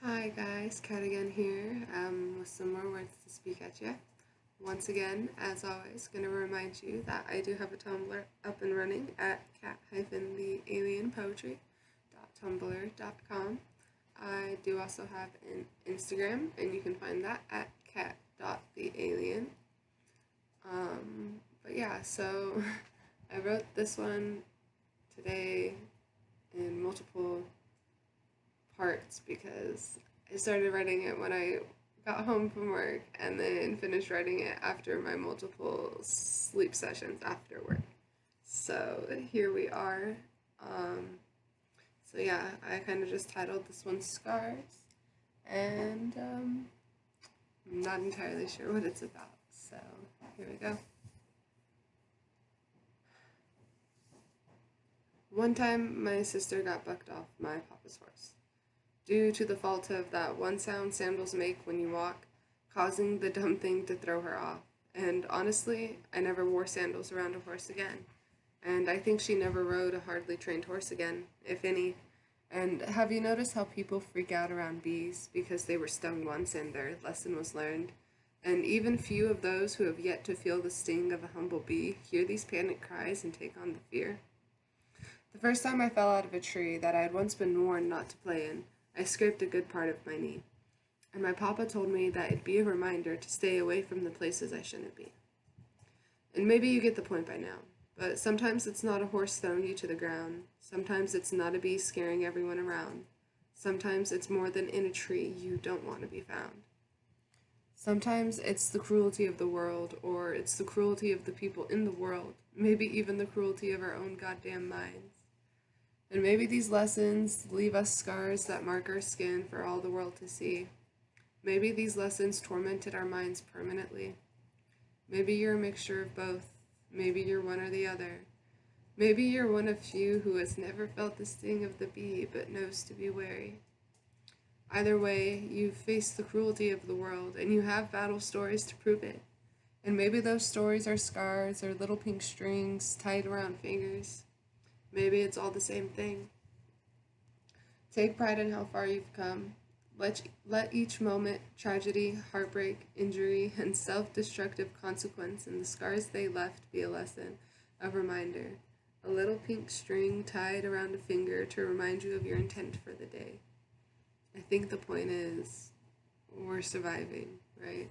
Hi guys, Kat again here with some more words to speak at you. Once again, as always, going to remind you that I do have a Tumblr up and running at cat-thealienpoetry.tumblr.com. I do also have an Instagram, and you can find that at cat.thealien. But yeah, so I wrote this one today in multiple parts because I started writing it when I got home from work and then finished writing it after my multiple sleep sessions after work. So here we are. So yeah, I kind of just titled this one Scars, and I'm not entirely sure what it's about. So here we go. One time, my sister got bucked off my papa's horse, due to the fault of that one sound sandals make when you walk, causing the dumb thing to throw her off. And honestly, I never wore sandals around a horse again. And I think she never rode a hardly trained horse again, if any. And have you noticed how people freak out around bees because they were stung once and their lesson was learned? And even few of those who have yet to feel the sting of a humble bee hear these panic cries and take on the fear. The first time I fell out of a tree that I had once been warned not to play in, I scraped a good part of my knee, and my papa told me that it'd be a reminder to stay away from the places I shouldn't be. And maybe you get the point by now, but sometimes it's not a horse throwing you to the ground, sometimes it's not a bee scaring everyone around, sometimes it's more than in a tree you don't want to be found. Sometimes it's the cruelty of the world, or it's the cruelty of the people in the world, maybe even the cruelty of our own goddamn minds. And maybe these lessons leave us scars that mark our skin for all the world to see. Maybe these lessons tormented our minds permanently. Maybe you're a mixture of both. Maybe you're one or the other. Maybe you're one of few who has never felt the sting of the bee but knows to be wary. Either way, you've faced the cruelty of the world and you have battle stories to prove it. And maybe those stories are scars or little pink strings tied around fingers. Maybe it's all the same thing. Take pride in how far you've come. Let each moment, tragedy, heartbreak, injury, and self-destructive consequence and the scars they left be a lesson, a reminder. A little pink string tied around a finger to remind you of your intent for the day. I think the point is, we're surviving, right?